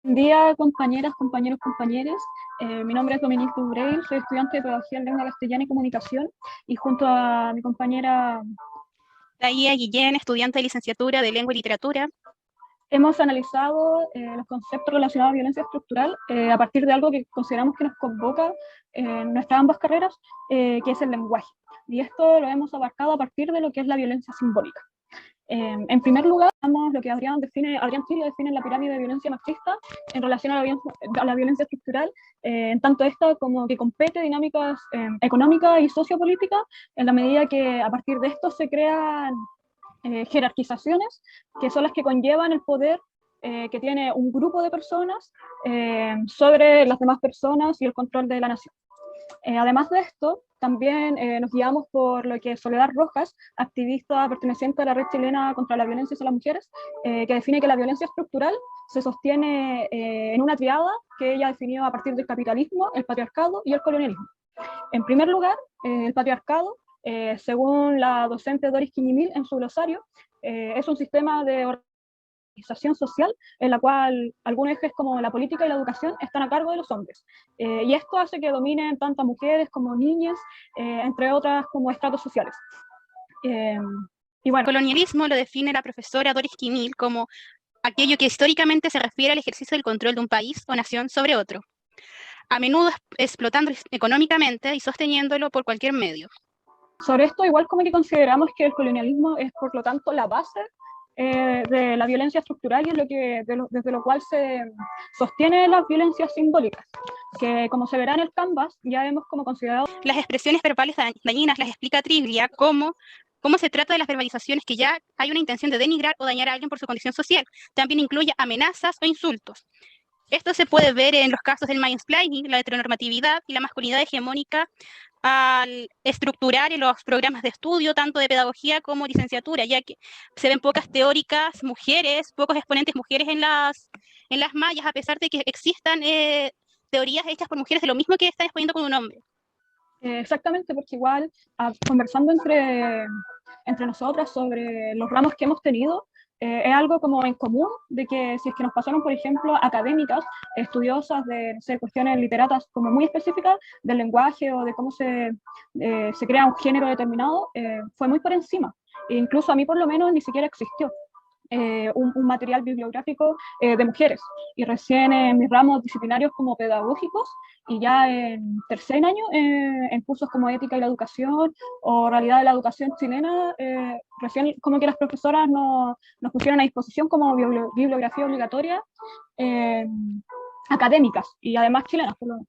Buen día, compañeras, compañeros, compañeres. Mi nombre es Dominique Dubreuil, soy estudiante de Pedagogía en Lengua Castellana y Comunicación, y junto a mi compañera Laía Guillén, estudiante de licenciatura de Lengua y Literatura. hemos analizado los conceptos relacionados a violencia estructural a partir de algo que consideramos que nos convoca en nuestras ambas carreras, que es el lenguaje. Y esto lo hemos abarcado a partir de lo que es la violencia simbólica. En primer lugar, lo que Adrián Chile define en la pirámide de violencia machista en relación a la violencia estructural, en tanto esta como que compete dinámicas económicas y sociopolíticas, en la medida que a partir de esto se crean jerarquizaciones que son las que conllevan el poder que tiene un grupo de personas sobre las demás personas y el control de la nación. Además de esto, también nos guiamos por lo que Soledad Rojas, activista perteneciente a la Red Chilena contra la Violencia hacia las Mujeres, que define que la violencia estructural se sostiene en una triada que ella definió a partir del capitalismo, el patriarcado y el colonialismo. En primer lugar, el patriarcado, según la docente Doris Quiñimil en su glosario, es un sistema de organización social en la cual algunos ejes como la política y la educación están a cargo de los hombres. Y esto hace que dominen tanto a mujeres como niñas, entre otras como estratos sociales. Y bueno, El colonialismo lo define la profesora Doris Quimil como aquello que históricamente se refiere al ejercicio del control de un país o nación sobre otro, a menudo explotando económicamente y sosteniéndolo por cualquier medio. Sobre esto, igual como que consideramos que el colonialismo es, por lo tanto, la base de la violencia estructural y es desde lo cual se sostiene las violencias simbólicas, que como se verá en el Canvas, ya hemos como considerado... Las expresiones verbales dañinas las explica Triglia como cómo se trata de las verbalizaciones que ya hay una intención de denigrar o dañar a alguien por su condición social. También incluye amenazas o insultos. Esto se puede ver en los casos del mansplaining, la heteronormatividad y la masculinidad hegemónica al estructurar en los programas de estudio, tanto de pedagogía como licenciatura, ya que se ven pocas teóricas mujeres, pocos exponentes mujeres en las mallas, a pesar de que existan teorías hechas por mujeres de lo mismo que están exponiendo con un hombre. Exactamente, porque igual conversando entre nosotras sobre los ramos que hemos tenido, es algo como en común de que si es que nos pasaron, por ejemplo, académicas, estudiosas de, no sé, cuestiones literatas como muy específicas del lenguaje o de cómo se crea un género determinado, fue muy por encima. E incluso a mí por lo menos ni siquiera existió. Un material bibliográfico de mujeres. Y recién en mis ramos disciplinarios como pedagógicos y ya en tercer año en cursos como ética y la educación o realidad de la educación chilena, recién como que las profesoras nos pusieron a disposición como bibliografía obligatoria académicas y además chilenas, por lo menos.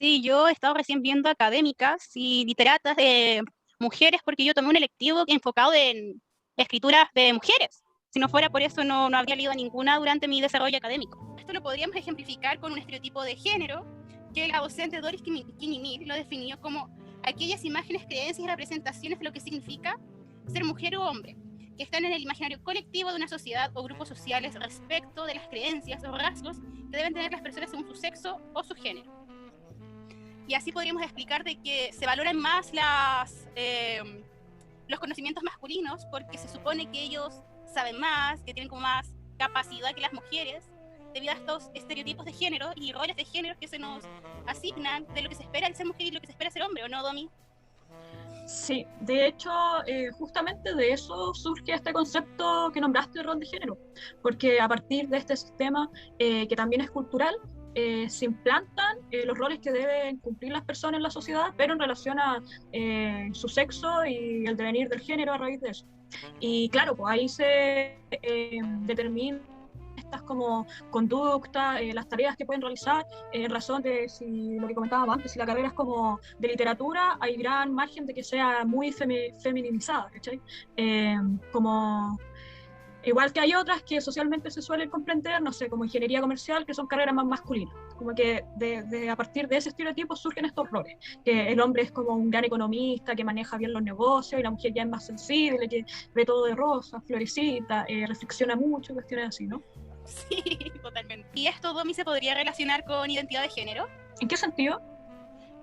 Sí, yo he estado recién viendo académicas y literatas de mujeres porque yo tomé un electivo enfocado en escrituras de mujeres. Si no fuera por eso, no habría leído ninguna durante mi desarrollo académico. Esto lo podríamos ejemplificar con un estereotipo de género que la docente Doris Quiñimil lo definió como aquellas imágenes, creencias y representaciones de lo que significa ser mujer o hombre, que están en el imaginario colectivo de una sociedad o grupos sociales respecto de las creencias o rasgos que deben tener las personas según su sexo o su género. Y así podríamos explicar de que se valoran más los conocimientos masculinos porque se supone que ellos saben más, que tienen como más capacidad que las mujeres, debido a estos estereotipos de género y roles de género que se nos asignan de lo que se espera de ser mujer y lo que se espera de ser hombre, ¿o no, Domi? Sí, de hecho, justamente de eso surge este concepto que nombraste de rol de género, porque a partir de este sistema, que también es cultural, se implantan los roles que deben cumplir las personas en la sociedad, pero en relación a su sexo y el devenir del género a raíz de eso. Y claro, pues ahí se determina estas como conductas, las tareas que pueden realizar, en razón de si lo que comentábamos antes, si la carrera es como de literatura, hay gran margen de que sea muy feminizada, ¿cachai? Como igual que hay otras que socialmente se suelen comprender, no sé, como ingeniería comercial, que son carreras más masculinas. Como que a partir de ese estereotipo surgen estos roles, que el hombre es como un gran economista, que maneja bien los negocios, y la mujer ya es más sensible, que ve todo de rosa, florecita, reflexiona mucho, cuestiones así, ¿no? Sí, totalmente. ¿Y esto, Domi, se podría relacionar con identidad de género? ¿En qué sentido?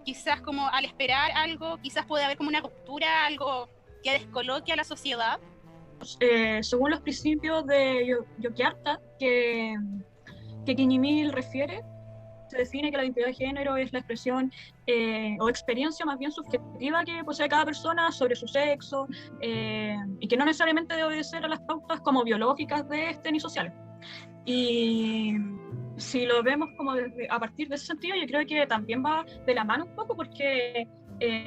Quizás como al esperar algo, quizás puede haber como una ruptura, algo que descoloque a la sociedad. Según los principios de Yogyakarta, que que Quiñimil refiere, se define que la identidad de género es la expresión o experiencia más bien subjetiva que posee cada persona sobre su sexo y que no necesariamente debe obedecer a las pautas como biológicas de este ni sociales. Y si lo vemos como a partir de ese sentido, yo creo que también va de la mano un poco porque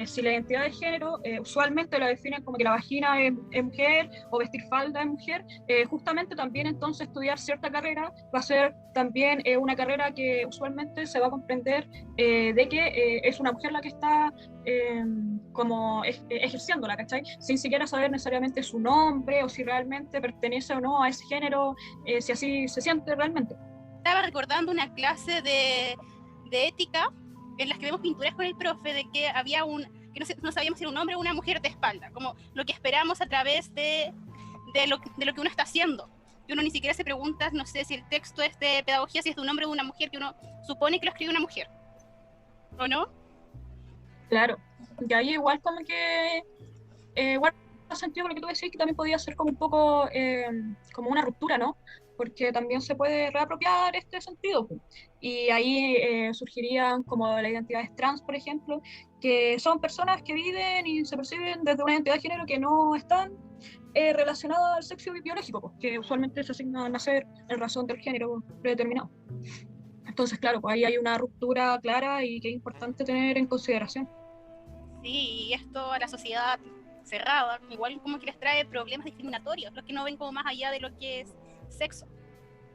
si la identidad de género usualmente la definen como que la vagina es mujer o vestir falda es mujer, justamente también entonces estudiar cierta carrera va a ser también una carrera que usualmente se va a comprender de que es una mujer la que está como ejerciéndola, ¿cachai? Sin siquiera saber necesariamente su nombre o si realmente pertenece o no a ese género, si así se siente realmente. Estaba recordando una clase de ética en las que vemos pinturas con el profe de que había que no sabíamos si era un hombre o una mujer de espalda, como lo que esperamos a través de lo que uno está haciendo. Que uno ni siquiera se pregunta, no sé, si el texto es de pedagogía, si es de un hombre o de una mujer, que uno supone que lo escribe una mujer, ¿o no? Claro, y ahí igual como que igual sentido con lo que tú decís, que también podía ser como un poco como una ruptura, ¿no? Porque también se puede reapropiar este sentido. Y ahí surgirían como las identidades trans, por ejemplo, que son personas que viven y se perciben desde una identidad de género que no están relacionada al sexo biológico, pues, que usualmente se asigna a nacer en razón del género predeterminado. Entonces, claro, pues ahí hay una ruptura clara y que es importante tener en consideración. Sí, y esto a la sociedad cerrada, igual como que les trae problemas discriminatorios, los que no ven como más allá de lo que es sexo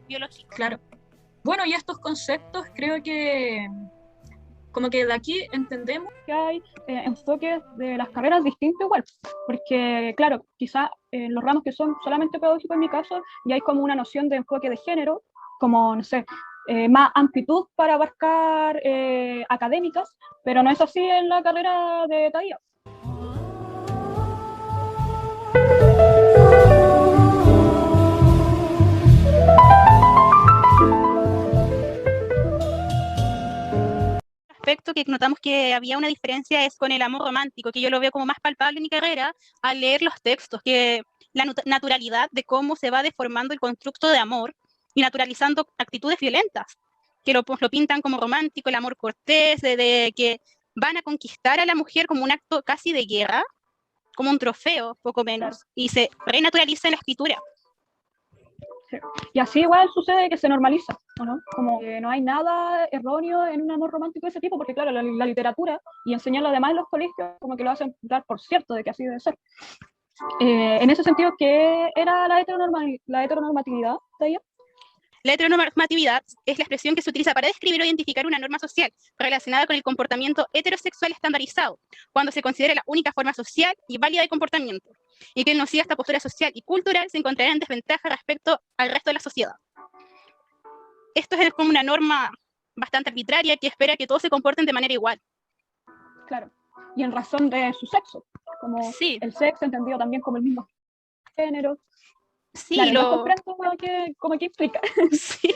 biológico. Claro. Bueno, y estos conceptos creo que como que de aquí entendemos que hay enfoques de las carreras distintos igual, porque claro, quizás en los ramos que son solamente pedagógicos en mi caso, ya hay como una noción de enfoque de género, como, no sé, más amplitud para abarcar académicas, pero no es así en la carrera de TAIA. Aspecto que notamos que había una diferencia es con el amor romántico, que yo lo veo como más palpable en mi carrera al leer los textos, que la naturalidad de cómo se va deformando el constructo de amor y naturalizando actitudes violentas, que lo pintan como romántico, el amor cortés, de que van a conquistar a la mujer como un acto casi de guerra, como un trofeo, poco menos, y se renaturaliza en la escritura. Sí. Y así igual sucede que se normaliza, ¿o no? Como que no hay nada erróneo en un amor romántico de ese tipo, porque claro, la literatura y enseñarlo además en los colegios como que lo hacen dar por cierto de que así debe ser. En ese sentido, ¿qué era la heteronormatividad de ella? La heteronormatividad es la expresión que se utiliza para describir o identificar una norma social relacionada con el comportamiento heterosexual estandarizado, cuando se considera la única forma social y válida de comportamiento, y que no siga esta postura social y cultural se encontrará en desventaja respecto al resto de la sociedad. Esto es como una norma bastante arbitraria que espera que todos se comporten de manera igual. Claro, y en razón de su sexo, como sí. El sexo entendido también como el mismo género. Sí, claro, no comprendo como que explica. Sí.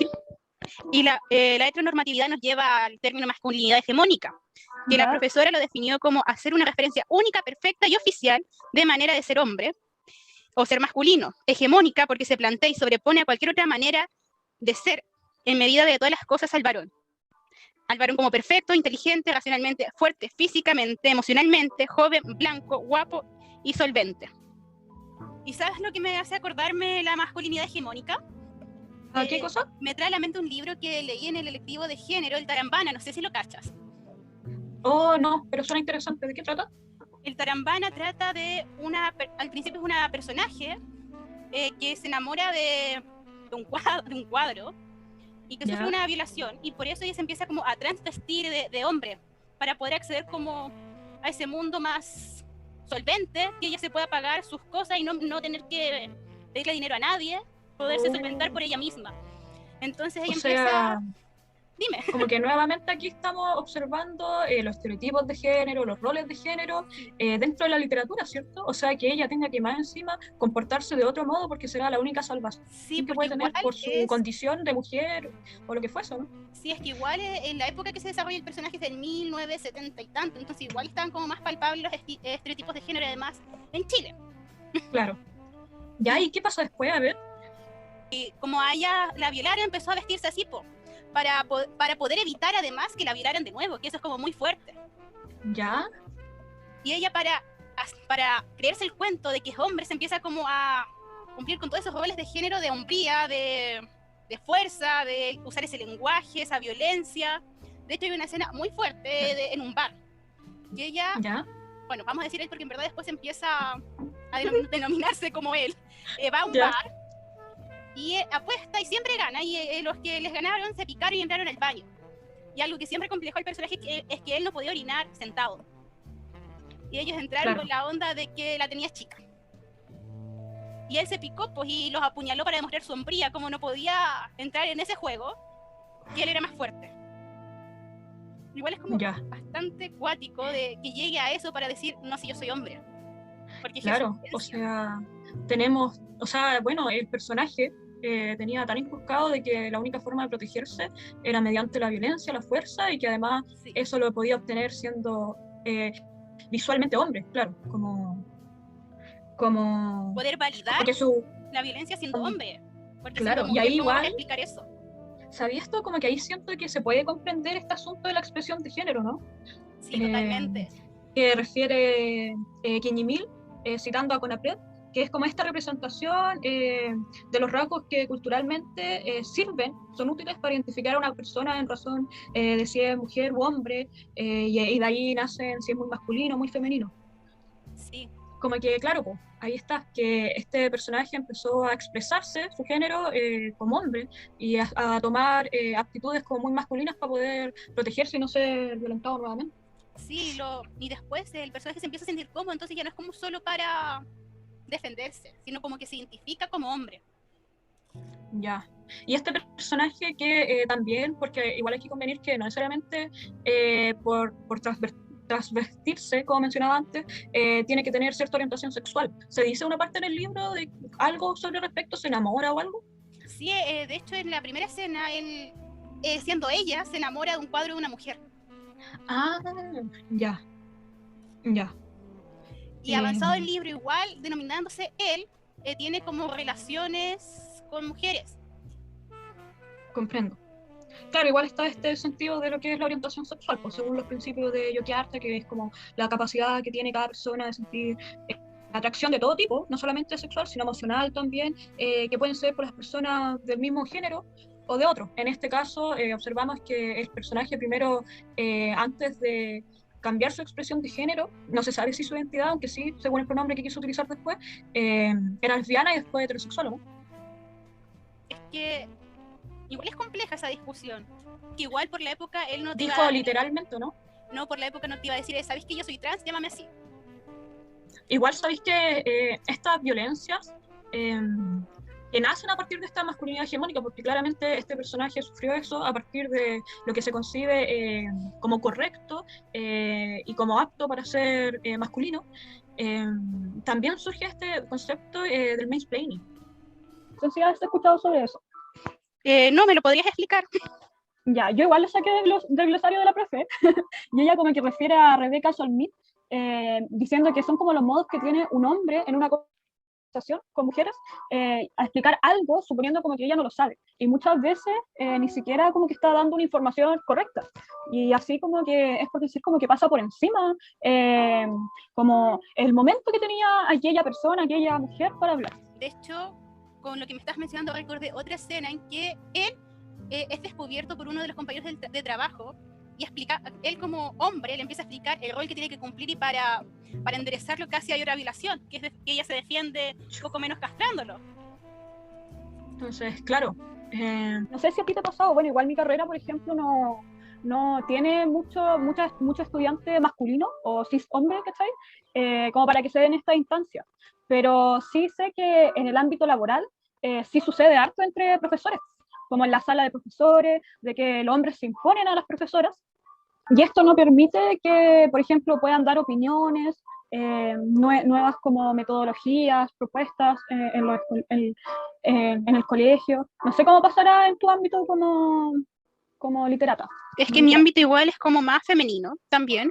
Y la heteronormatividad nos lleva al término masculinidad hegemónica, que la profesora lo definió como hacer una referencia única, perfecta y oficial de manera de ser hombre o ser masculino, hegemónica porque se plantea y sobrepone a cualquier otra manera de ser en medida de todas las cosas al varón como perfecto, inteligente, racionalmente fuerte, físicamente, emocionalmente, joven, blanco, guapo y solvente. ¿Y sabes lo que me hace acordarme la masculinidad hegemónica? ¿Qué cosa? Me trae a la mente un libro que leí en el electivo de género, el Tarambana, no sé si lo cachas. Oh, no, pero suena interesante. ¿De qué trata? El Tarambana trata de al principio es una personaje que se enamora de un cuadro y que sufre una violación, y por eso ella se empieza como a transvestir de hombre para poder acceder como a ese mundo más solvente, que ella se pueda pagar sus cosas y no tener que pedirle dinero a nadie, poderse solventar por ella misma. Entonces ella empieza... Dime. Como que nuevamente aquí estamos observando los estereotipos de género, los roles de género dentro de la literatura, ¿cierto? O sea, que ella tenga que más encima comportarse de otro modo porque será la única salvación que puede tener por su condición de mujer o lo que fuese, ¿no? Sí, es que igual en la época que se desarrolla el personaje es del 1970 y tanto, entonces igual están como más palpables los estereotipos de género, además, en Chile. Claro. ¿Ya? ¿Y qué pasó después? A ver. Y como a ella la violaron, empezó a vestirse así, po. para poder evitar además que la violaran de nuevo, que eso es como muy fuerte. ¿Ya? Y ella para creerse el cuento de que es hombre se empieza como a cumplir con todos esos roles de género, de hombría, de fuerza, de usar ese lenguaje, esa violencia. De hecho hay una escena muy fuerte en un bar. Y ella, ¿Ya? bueno, vamos a decir él porque en verdad después empieza a denominarse como él. Va a un ¿Ya? bar y apuesta y siempre gana. Y los que les ganaron se picaron y entraron al baño. Y algo que siempre complejó al personaje es que él no podía orinar sentado. Y ellos entraron con la onda de que la tenía chica. Y él se picó pues, y los apuñaló para demostrar su hombría, como no podía entrar en ese juego, que él era más fuerte. Igual es como bastante cuático de que llegue a eso para decir, no, si yo soy hombre. Porque claro, o sea, tenemos, o sea, bueno, el personaje tenía tan inculcado de que la única forma de protegerse era mediante la violencia, la fuerza, y que además eso lo podía obtener siendo visualmente hombre, claro, como poder validar la violencia siendo hombre. Porque claro, y ahí igual explicar eso. ¿Sabías esto? Como que ahí siento que se puede comprender este asunto de la expresión de género, ¿no? Sí, totalmente. Que refiere Queñimil, citando a Conapred, que es como esta representación de los rasgos que culturalmente sirven, son útiles para identificar a una persona en razón de si es mujer u hombre, y de ahí nacen si es muy masculino o muy femenino. Sí. Como que, claro, pues, ahí está, que este personaje empezó a expresarse su género como hombre y a tomar aptitudes como muy masculinas para poder protegerse y no ser violentado nuevamente. Sí, y después el personaje se empieza a sentir cómodo, entonces ya no es como solo para defenderse, sino como que se identifica como hombre. Ya. Y este personaje que también, porque igual hay que convenir que no necesariamente por transvestirse, como mencionaba antes, tiene que tener cierta orientación sexual. ¿Se dice una parte en el libro de algo sobre respecto? ¿Se enamora o algo? Sí, de hecho en la primera escena, él, siendo ella, se enamora de un cuadro de una mujer. Ah, ya. Ya. Y avanzado el libro igual, denominándose él, tiene como relaciones con mujeres. Comprendo. Claro, igual está este sentido de lo que es la orientación sexual, pues según los principios de Yoki Arte, que es como la capacidad que tiene cada persona de sentir atracción de todo tipo, no solamente sexual, sino emocional también, que pueden ser por las personas del mismo género o de otro. En este caso, observamos que el personaje primero, antes de cambiar su expresión de género, no se sabe si su identidad, aunque sí, según el pronombre que quiso utilizar después, era lesbiana y después heterosexual, ¿no? Es que igual es compleja esa discusión, que igual por la época él no te dijo literalmente, ¿no? No, por la época no te iba a decir, ¿sabéis que yo soy trans? Llámame así. Igual sabéis que estas violencias que nacen a partir de esta masculinidad hegemónica, porque claramente este personaje sufrió eso a partir de lo que se concibe como correcto y como apto para ser masculino, también surge este concepto del mansplaining. ¿Sí has escuchado sobre eso? No, ¿me lo podrías explicar? Ya, yo igual lo saqué del glosario de la profe, y ella como que refiere a Rebecca Solnit, diciendo que son como los modos que tiene un hombre en una conversación con mujeres, a explicar algo, suponiendo como que ella no lo sabe, y muchas veces ni siquiera como que está dando una información correcta, y así como que es por decir como que pasa por encima, como el momento que tenía aquella persona, aquella mujer para hablar. De hecho, con lo que me estás mencionando, recordé otra escena en que él es descubierto por uno de los compañeros de trabajo y explica, él como hombre le empieza a explicar el rol que tiene que cumplir y para enderezarlo casi hay una violación, que es que ella se defiende poco menos castrándolo. Entonces, claro. No sé si a ti te ha pasado, bueno, igual mi carrera, por ejemplo, no tiene mucho estudiante masculino o cis hombre, ¿cachai? Como para que se den esta instancia. Pero sí sé que en el ámbito laboral sí sucede harto entre profesores, como en la sala de profesores, de que los hombres se imponen a las profesoras, y esto no permite que, por ejemplo, puedan dar opiniones, nuevas como metodologías, propuestas en el colegio. No sé cómo pasará en tu ámbito como literata. Es que mi ámbito igual es como más femenino también.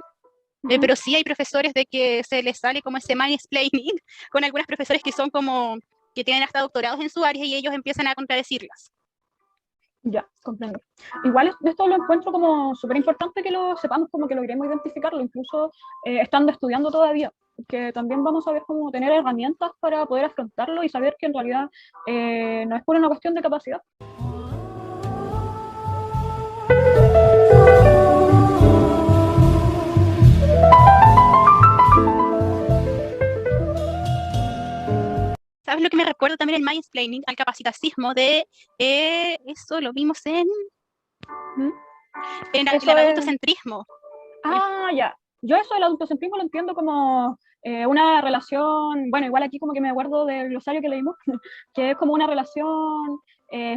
Pero sí hay profesores de que se les sale como ese mansplaining con algunas profesores que son como que tienen hasta doctorados en su área y ellos empiezan a contradecirlas. Ya, comprendo. Igual esto lo encuentro como súper importante que lo sepamos, como que logremos identificarlo, incluso estando estudiando todavía, que también vamos a ver cómo tener herramientas para poder afrontarlo y saber que en realidad no es por una cuestión de capacidad. ¿Sabes lo que me recuerda también el mansplaining, al capacitismo de eso lo vimos en el adultocentrismo? Ya. Yo eso del adultocentrismo lo entiendo como una relación, bueno, igual aquí como que me acuerdo del glosario que leímos, que es como una relación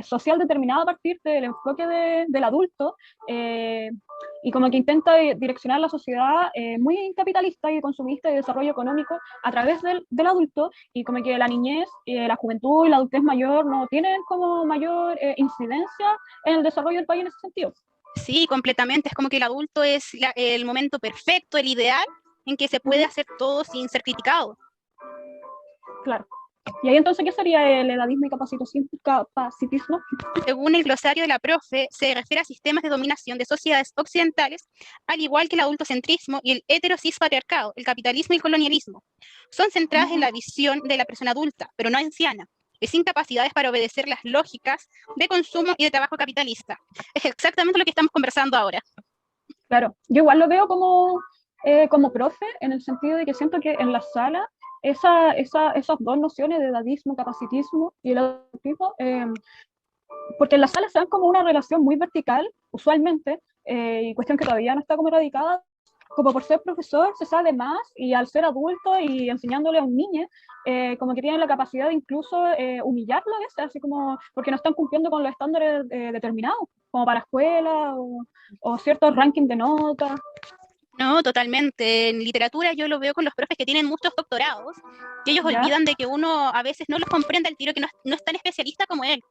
social determinada a partir del enfoque del adulto, y como que intenta direccionar la sociedad muy capitalista y consumista y de desarrollo económico a través del adulto, y como que la niñez, la juventud y la adultez mayor no tienen como mayor incidencia en el desarrollo del país en ese sentido. Sí, completamente. Es como que el adulto es el momento perfecto, el ideal, en que se puede hacer todo sin ser criticado. Claro. ¿Y ahí entonces qué sería el edadismo y capacitismo? Según el glosario de la profe, se refiere a sistemas de dominación de sociedades occidentales, al igual que el adultocentrismo y el heterocispatriarcado, el capitalismo y el colonialismo. Son centradas en la visión de la persona adulta, pero no anciana, y sin capacidades para obedecer las lógicas de consumo y de trabajo capitalista. Es exactamente lo que estamos conversando ahora. Claro, yo igual lo veo como profe, en el sentido de que siento que en la sala esas dos nociones de edadismo, capacitismo y el adultismo, porque en la sala se dan como una relación muy vertical, usualmente, y cuestión que todavía no está como erradicada, como por ser profesor se sabe más, y al ser adulto y enseñándole a un niño, como que tienen la capacidad de incluso humillarlo a veces, así como porque no están cumpliendo con los estándares determinados, como para escuela o ciertos rankings de notas. No, totalmente. En literatura yo lo veo con los profes que tienen muchos doctorados, que ellos olvidan de que uno a veces no los comprende al tiro, que no es tan especialista como él.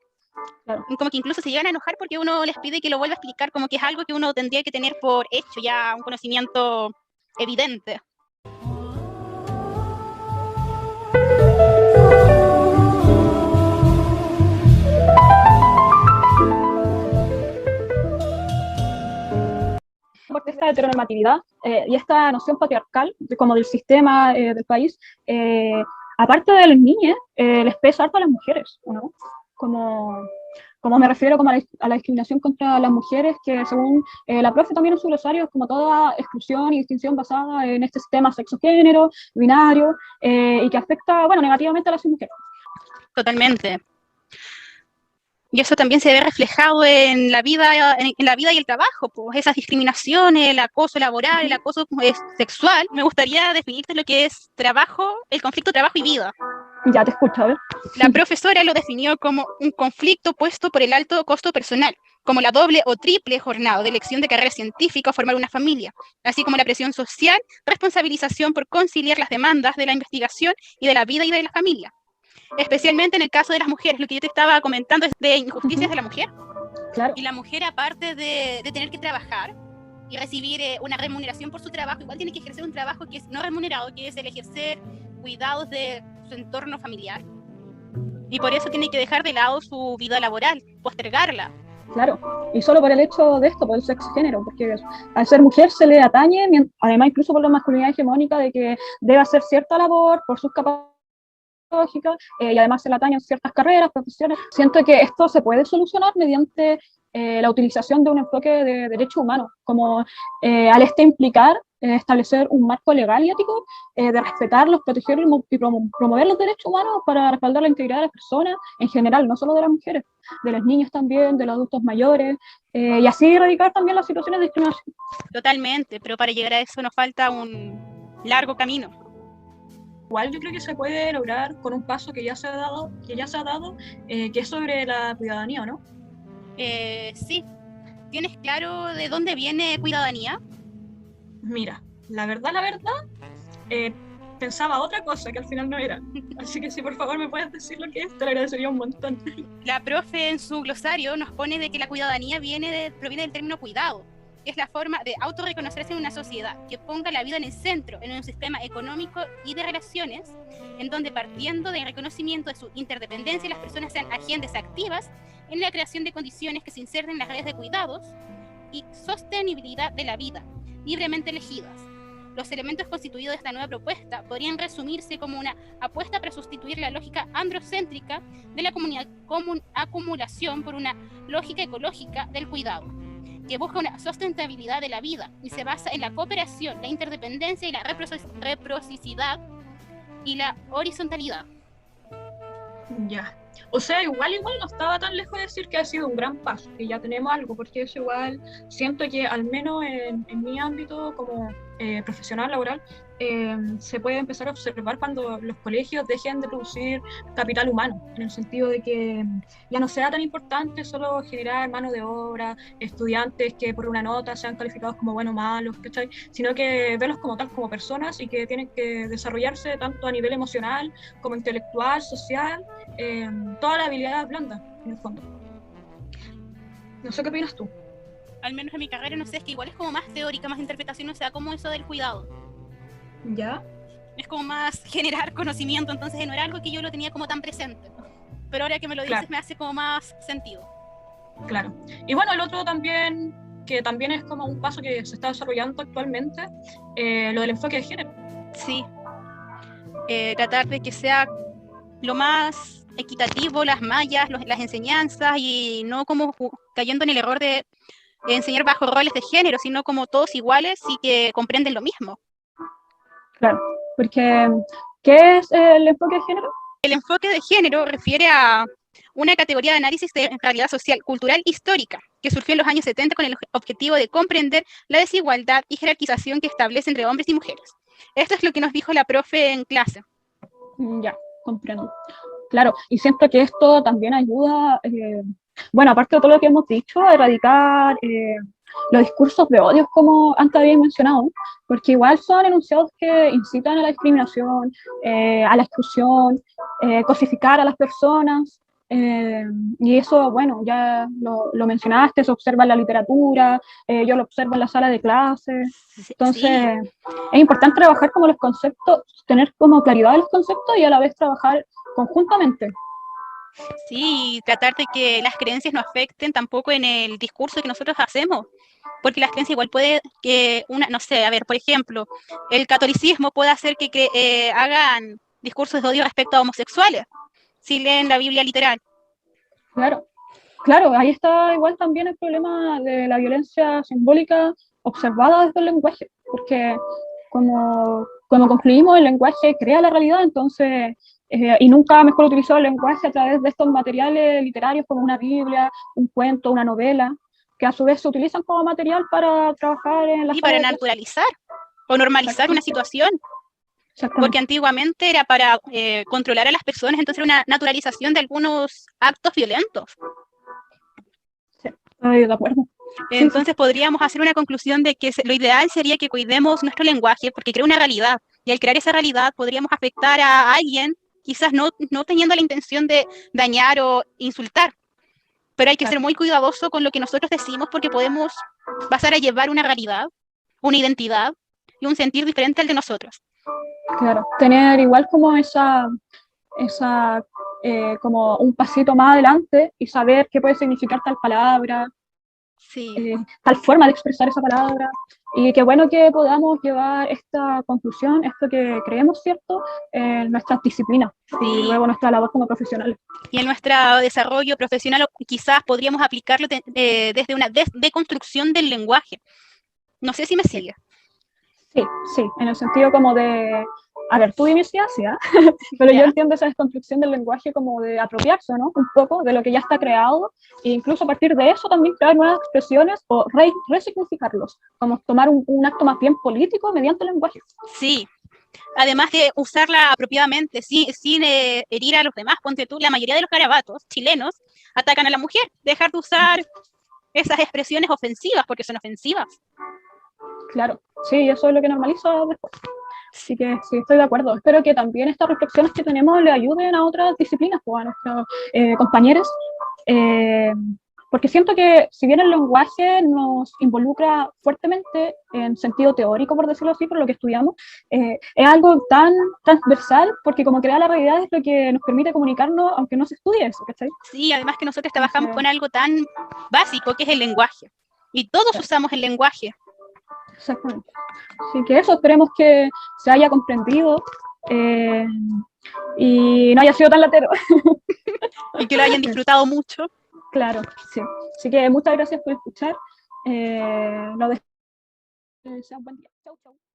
Claro. Como que incluso se llegan a enojar porque uno les pide que lo vuelva a explicar, como que es algo que uno tendría que tener por hecho, ya un conocimiento evidente. Porque esta heteronormatividad y esta noción patriarcal como del sistema del país, aparte de los niños, les pesa harto a las mujeres, ¿no? Como me refiero como a la discriminación contra las mujeres, que según la profe también en su glosario es como toda exclusión y distinción basada en este sistema sexo-género, binario, y que afecta, bueno, negativamente a las mujeres. Totalmente. Y eso también se ve reflejado en la vida y el trabajo, pues esas discriminaciones, el acoso laboral, el acoso sexual. Me gustaría definirte lo que es trabajo, el conflicto trabajo y vida. Ya te escucho, a ver. La profesora lo definió como un conflicto puesto por el alto costo personal, como la doble o triple jornada de elección de carrera científica o formar una familia, así como la presión social, responsabilización por conciliar las demandas de la investigación y de la vida y de la familia. Especialmente en el caso de las mujeres, lo que yo te estaba comentando es de injusticias de la mujer. Claro. Y la mujer, aparte de tener que trabajar y recibir una remuneración por su trabajo, igual tiene que ejercer un trabajo que es no remunerado, que es el ejercer cuidados de su entorno familiar. Y por eso tiene que dejar de lado su vida laboral, postergarla. Claro, y solo por el hecho de esto, por el sexo género, porque al ser mujer se le atañe, además incluso por la masculinidad hegemónica, de que debe hacer cierta labor por sus capacidades, y además se le atañen ciertas carreras, profesiones. Siento que esto se puede solucionar mediante la utilización de un enfoque de derechos humanos, como al implicar establecer un marco legal y ético de respetarlos, protegerlos y promover los derechos humanos para respaldar la integridad de las personas en general, no solo de las mujeres, de los niños también, de los adultos mayores, y así erradicar también las situaciones de discriminación. Totalmente, pero para llegar a eso nos falta un largo camino. Igual yo creo que se puede lograr con un paso que ya se ha dado, que es sobre la cuidadanía, ¿no? Sí. ¿Tienes claro de dónde viene cuidadanía? Mira, la verdad, pensaba otra cosa que al final no era. Así que si por favor me puedes decir lo que es, te lo agradecería un montón. La profe en su glosario nos pone de que la cuidadanía proviene del término cuidado, es la forma de autorreconocerse en una sociedad que ponga la vida en el centro, en un sistema económico y de relaciones, en donde partiendo del reconocimiento de su interdependencia, las personas sean agentes activas en la creación de condiciones que se inserten en las redes de cuidados y sostenibilidad de la vida, libremente elegidas. Los elementos constituidos de esta nueva propuesta podrían resumirse como una apuesta para sustituir la lógica androcéntrica de la acumulación por una lógica ecológica del cuidado, que busca una sustentabilidad de la vida y se basa en la cooperación, la interdependencia y la reciprocidad y la horizontalidad. Ya. O sea, igual no estaba tan lejos de decir que ha sido un gran paso, que ya tenemos algo, porque eso igual siento que al menos en mi ámbito como profesional laboral, se puede empezar a observar cuando los colegios dejen de producir capital humano, en el sentido de que ya no sea tan importante solo generar mano de obra, estudiantes que por una nota sean calificados como buenos o malos, ¿cachai? Sino que verlos como tal, como personas y que tienen que desarrollarse tanto a nivel emocional como intelectual, social, todas las habilidades blandas, en el fondo. No sé qué opinas tú. Al menos en mi carrera, no sé, es que igual es como más teórica, más interpretación, o sea, como eso del cuidado. ¿Ya? Es como más generar conocimiento, entonces no era algo que yo lo tenía como tan presente. Pero ahora que me lo dices, claro, me hace como más sentido. Claro. Y bueno, el otro también, que también es como un paso que se está desarrollando actualmente, lo del enfoque de género. Sí. Tratar de que sea lo más equitativo, las mallas, las enseñanzas, y no como cayendo en el error de enseñar bajo roles de género, sino como todos iguales y que comprenden lo mismo. Claro, porque ¿qué es el enfoque de género? El enfoque de género refiere a una categoría de análisis de realidad social, cultural, histórica, que surgió en los años 70 con el objetivo de comprender la desigualdad y jerarquización que establece entre hombres y mujeres. Esto es lo que nos dijo la profe en clase. Ya, comprendo. Claro, y siento que esto también ayuda, bueno, aparte de todo lo que hemos dicho, a erradicar los discursos de odio, como antes había mencionado, porque igual son enunciados que incitan a la discriminación, a la exclusión, cosificar a las personas, y eso, bueno, ya lo mencionaste, se observa en la literatura, yo lo observo en la sala de clases, entonces sí, es importante trabajar como los conceptos, tener como claridad de los conceptos y a la vez trabajar conjuntamente. Sí, tratar de que las creencias no afecten tampoco en el discurso que nosotros hacemos, porque las creencias igual puede que no sé, a ver, por ejemplo, el catolicismo puede hacer que hagan discursos de odio respecto a homosexuales, si leen la Biblia literal. Claro, claro, ahí está igual también el problema de la violencia simbólica observada desde el lenguaje, porque como concluimos, el lenguaje crea la realidad, entonces, y nunca mejor utilizado el lenguaje a través de estos materiales literarios como una Biblia, un cuento, una novela, que a su vez se utilizan como material para trabajar en la... Y para naturalizar o normalizar una situación. Porque antiguamente era para controlar a las personas, entonces era una naturalización de algunos actos violentos. Sí, estoy de acuerdo. Entonces sí, podríamos hacer una conclusión de que lo ideal sería que cuidemos nuestro lenguaje porque crea una realidad, y al crear esa realidad podríamos afectar a alguien, quizás no teniendo la intención de dañar o insultar, pero hay que ser muy cuidadoso con lo que nosotros decimos porque podemos pasar a llevar una realidad, una identidad y un sentir diferente al de nosotros. Claro, tener igual como esa como un pasito más adelante y saber qué puede significar tal palabra, sí, tal forma de expresar esa palabra, y qué bueno que podamos llevar esta conclusión, esto que creemos, ¿cierto?, en nuestras disciplinas, sí, y luego nuestra labor como profesionales. Y en nuestro desarrollo profesional quizás podríamos aplicarlo desde una deconstrucción del lenguaje. No sé si me sigue. Sí, en el sentido como de, a ver, tú dime si así, ¿eh? Pero yo entiendo esa desconstrucción del lenguaje como de apropiarse, ¿no?, un poco de lo que ya está creado, e incluso a partir de eso también crear nuevas expresiones o resignificarlos, como tomar un acto más bien político mediante el lenguaje. Sí, además de usarla apropiadamente, sin herir a los demás. Ponte tú, la mayoría de los garabatos chilenos atacan a la mujer, dejar de usar esas expresiones ofensivas, porque son ofensivas. Claro, sí, eso es lo que normaliza después. Así que sí, estoy de acuerdo. Espero que también estas reflexiones que tenemos le ayuden a otras disciplinas, pues, a nuestros compañeros, porque siento que si bien el lenguaje nos involucra fuertemente en sentido teórico, por decirlo así, por lo que estudiamos, es algo tan transversal, porque como crea la realidad es lo que nos permite comunicarnos, aunque no se estudie eso, ¿cachai? Sí, además que nosotros trabajamos con algo tan básico que es el lenguaje. Y todos usamos el lenguaje. Exactamente. Así que eso, esperemos que se haya comprendido y no haya sido tan latero. Y que lo hayan disfrutado mucho. Claro, sí. Así que muchas gracias por escuchar. Lo dejo. Sea un buen día. Chau, chau.